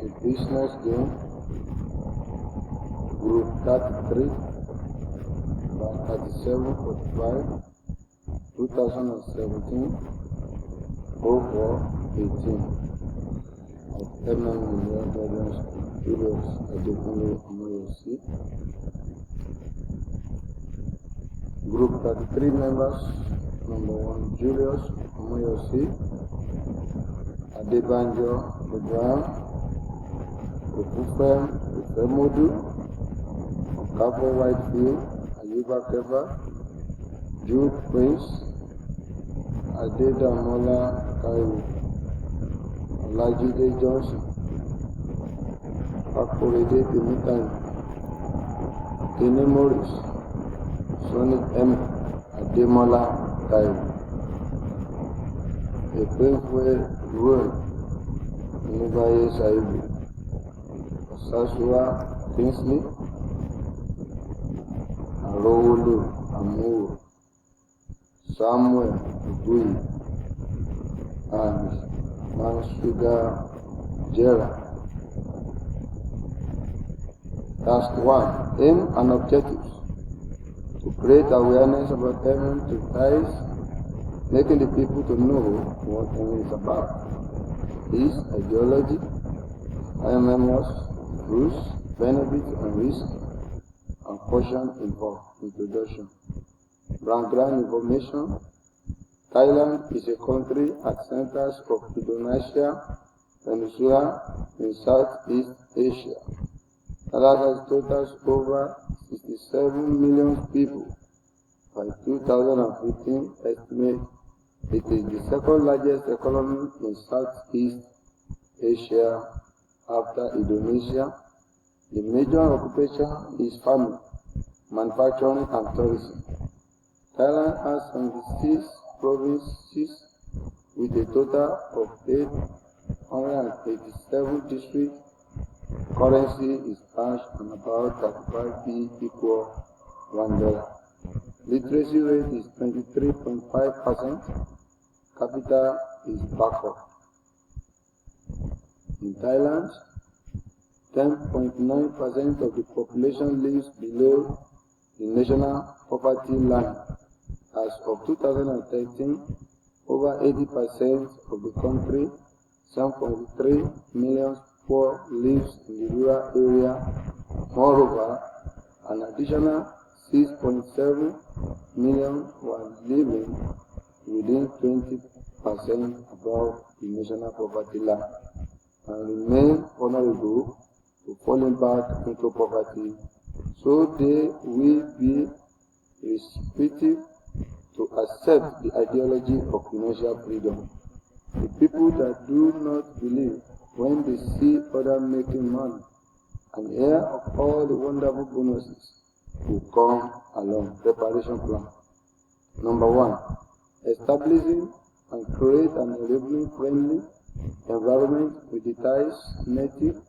a business game. Group 33, by 3745, 2017, 0418. Of Eminent Guidance Julius OMOYOSI. Group 33 members. Number 1, Julius OMOYOSI, Adebanjo Abraham, Ofufem Ifemodu, Okafo Whitefield, Ayuba Keba, Jude Prince, Adedamola Kairu, Olajide Johnson, Akorede Temitayo, Kene Morris, Sonic M. Ademola Kairu, Epenkwe Ruel, Nubaye Saibu, Osasua Kingsley, Arowolu Amuru, Samuel Ubuyi, and Mansuga Jera. Task 1. Aim and objectives. To create awareness about environmental ties, making the people to know what environment is about, its ideology, IMM's rules, benefits and risks, and caution involved. Introduction. Background information. Thailand is a country at centers of Indonesia Peninsula in Southeast Asia. Thailand has totals over 67 million people. By 2015 estimate, it is the second largest economy in Southeast Asia after Indonesia. The major occupation is farming, manufacturing and tourism. Thailand has 76 provinces with a total of 887 districts. Currency is cash and about 35p equal $1. Literacy rate is 23.5%. Capital is Bangkok. In Thailand, 10.9% of the population lives below the national poverty line. As of 2013, over 80% of the country, 7.3 million poor lives in the rural area. Moreover, an additional 6.7 million were living within 20% above the national poverty line and remain vulnerable to falling back into poverty, so they will be receptive to accept the ideology of financial freedom. The people that do not believe when they see others making money and hear of all the wonderful bonuses will come along. Preparation plan. Number 1. Establishing and create an enabling friendly environment with the Thais native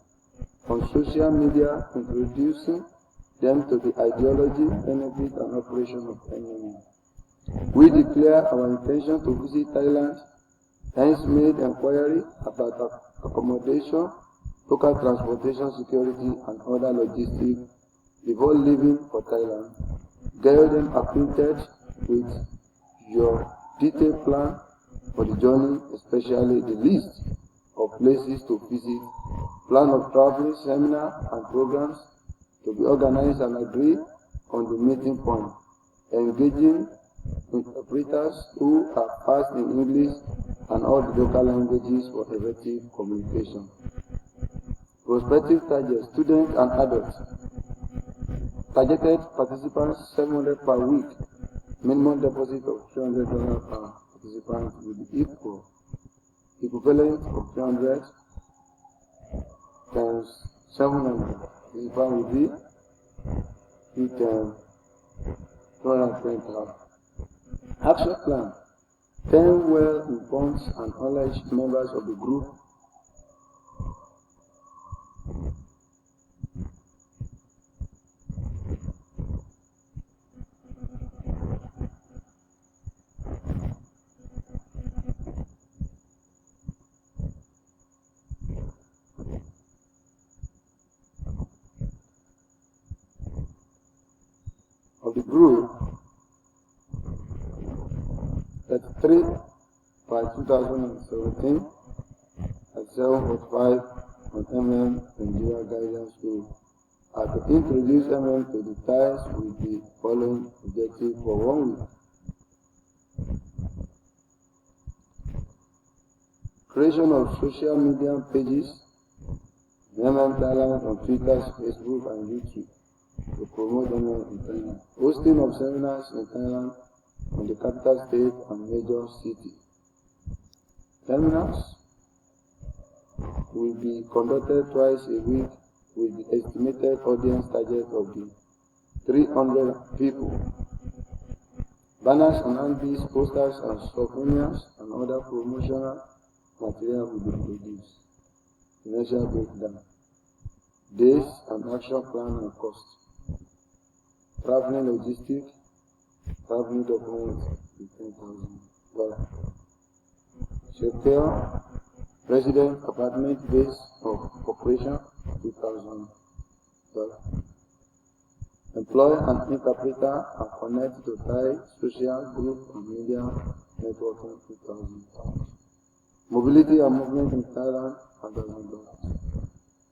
on social media, introducing them to the ideology, benefit and operation of NME. We declare our intention to visit Thailand, hence made inquiry about accommodation, local transportation security and other logistics before leaving for Thailand. Get them acquainted with your detailed plan for the journey, especially the list of places to visit, plan of travel, seminar and programs to be organized and agree on the meeting point, engaging interpreters who are fast in English and all the local languages for effective communication. Prospective targets, students and adults. Targeted participants, 700 per week. Minimum deposit of $300 per participant will be equivalent of 300 times 700. Participant will be 220,000. Action plan. 10 well-informed and knowledgeable members of the group It grew 33 by 2017 at 7.5 on Nigeria guidance rule. To introduce to the ties with the following objective for 1 week. Creation of social media pages, Thailand on Twitter, Facebook, and YouTube to promote in Thailand. Hosting of seminars in Thailand on the capital state and major city. Seminars will be conducted twice a week with the estimated audience target of the 300 people. Banners and handbills, posters and souvenirs and other promotional material will be produced. Financial breakdown. Days and action plan and cost. Traveling logistics, traveling documents $10,000. Secure resident apartment base of operation $2,000. Employ an interpreter and connect to Thai social group and media networking $2,000. Mobility and movement in Thailand $1,000.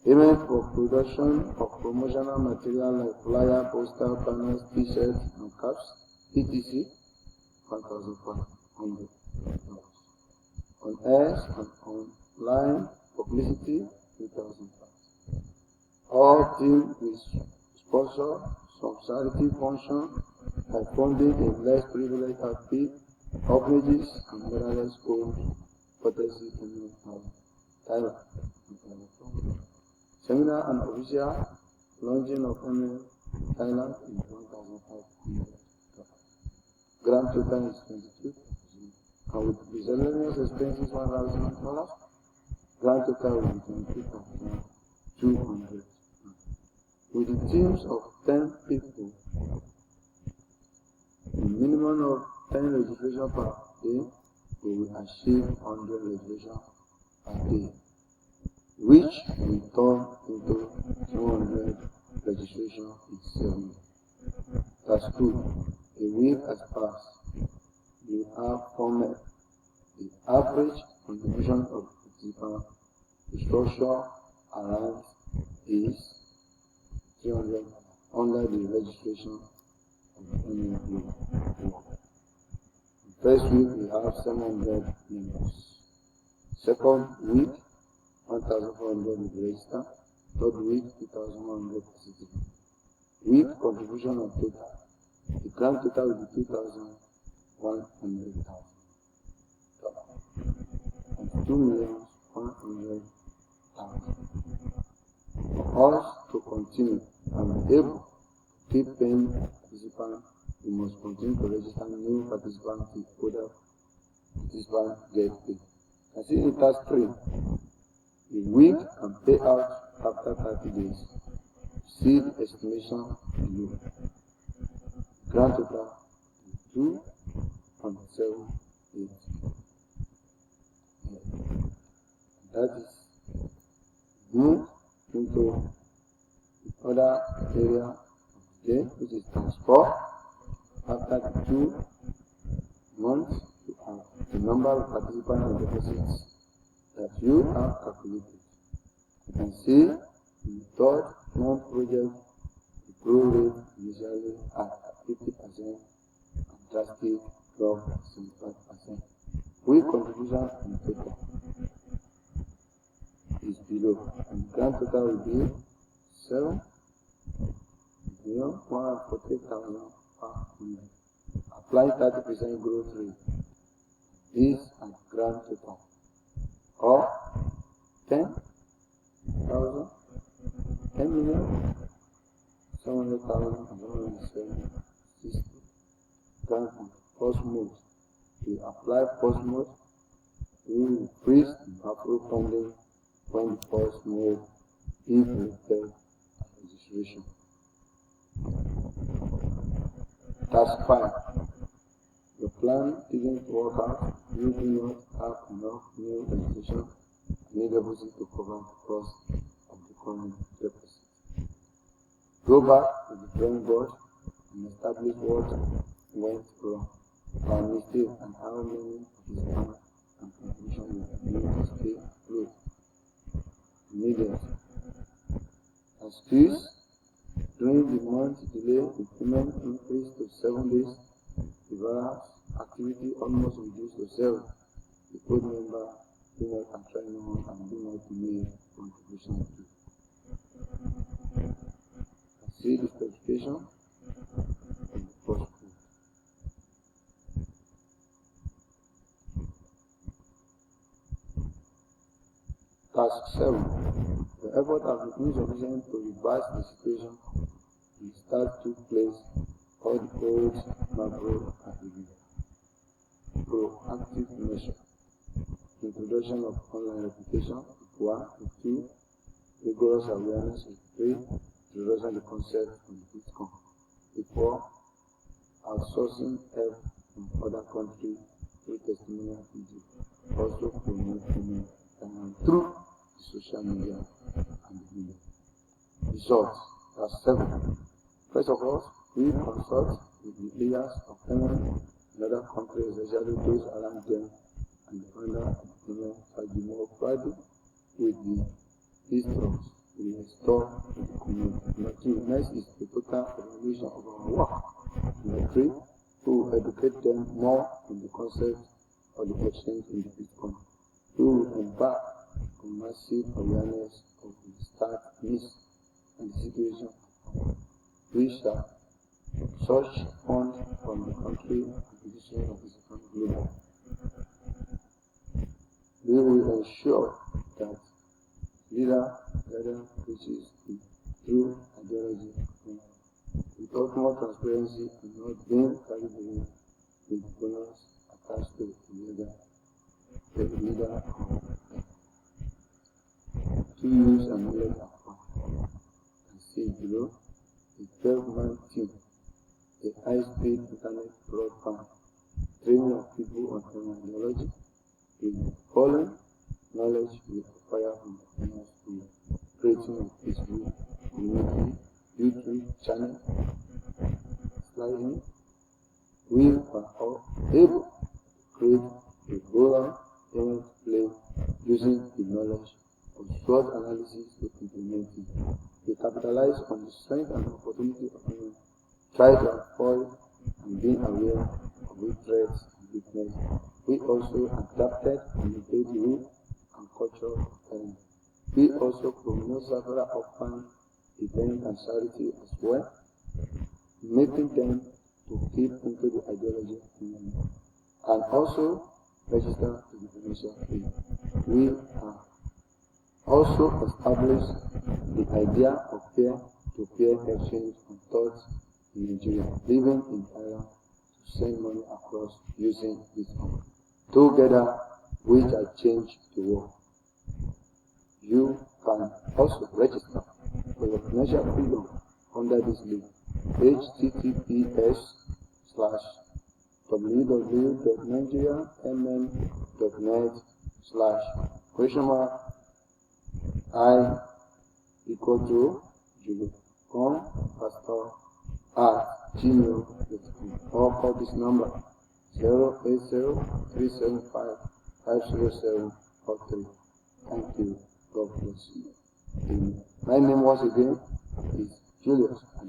Payment for production of promotional material like flyer, poster, banners, t-shirts, and caps, etc. $1,500. On airs and online publicity $2,000. All team will sponsor some charity function like funding in less privileged outfit, orphanages, and motherless homes, courtesy in Thailand. Seminar and official launching of Thailand is $1,500. Grand total is $22,000. And with miscellaneous expenses $1,000, grand total will be $22,200. With the teams of 10 people, the minimum of 10 registration per day, we will achieve 100 registration per day, which will turn into 200 registration in 7 days. That's good. A week has passed. We have formed the average contribution of participants. The structure around is 300 under the registration of any group. First week we have 700 members. Second week 1,400 will register. Third week 2,100 participants. Week contribution of total. The grand total will be $2,100,000. And $2,100,000. For us to continue and be able to keep paying participants, we must continue to register new participants till other participants get paid. I see in task 3, the week and payout after 30 days. See the estimation below. Grand total 2.78. That is move into the other area of the day, which is transport. After the 2 months, you have the number of participants and deposits that you have calculated. You can see in the third month project, the growth rate usually at 50% and drastic drop 75%. Week contribution in total is below, and the grand total will be 7,148,500. Apply 30% growth rate. This at grand total, or 10,000, 10,700,760. Grand first mode. We apply first mode. We will freeze the buffer funding when the first mode is reflected at registration. Task 5. The plan didn't work out. You do not have enough new registration and need deposit to cover the cost of the current deposit. Go back to the drawing board and establish what went wrong, our mistake, and how many of his bank and contribution will need to stay afloat immediately. Excuse, during the month delay, the payment increased to 7 days. The various activity almost reduced to 7. The code member do not try no more and do not make contribution to. See the specification in the first code. Task 7. The effort has been insufficient to reverse the situation. The start took place. All the codes macro are reviewed. Proactive measure. Introduction of online replication. 1. 2. Rigorous awareness. 3. Introduction of the concept of the Bitcoin. 4. Outsourcing help from other countries through testimonial video. Also promote payment through social media and the media. Results. That's 7. First of all, we consult with the leaders of payment in other countries, especially those around them, and the founder of the payment shall be more private with the histories we restore to the community. Number 2, next is the total evaluation of our work. Number 3, we will educate them more on the concept of the exchange in the Bitcoin. We will embark on massive awareness of the start, miss, and the situation. We shall search fund from the country acquisition of the second global. We will ensure that leader gather reaches the true ideology with ultimate transparency and not being carried away with bonus attached to the leader to use and knowledge upon. And see below a 12-man team, a high-speed internet broadband, training of people on ideology, the following knowledge we acquire from the finance school, creating of Facebook, community, YouTube channel, sliding. We are all able to create a global payment play using the knowledge of SWOT analysis to implement it. We capitalize on the strength and opportunity of payment, try to avoid and being aware of the threats and weakness. We also adapted and obeyed the rule and culture of payment. We also promote several orphan events and charity as well, making them to keep into the ideology of payment, and also register to the financial field. We have also established the idea of peer-to-peer exchange of thoughts in Nigeria, living in Ireland, to send money across using Bitcoin. Together, we shall change the world. You can also register for your financial freedom under this link, https://www.nigeria.mn.net/pastor@gmail.com, or call this number 080-375-50743. Thank you. God bless you. Amen. My name once again is Julius from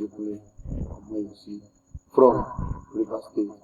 OMOYOSI from River State.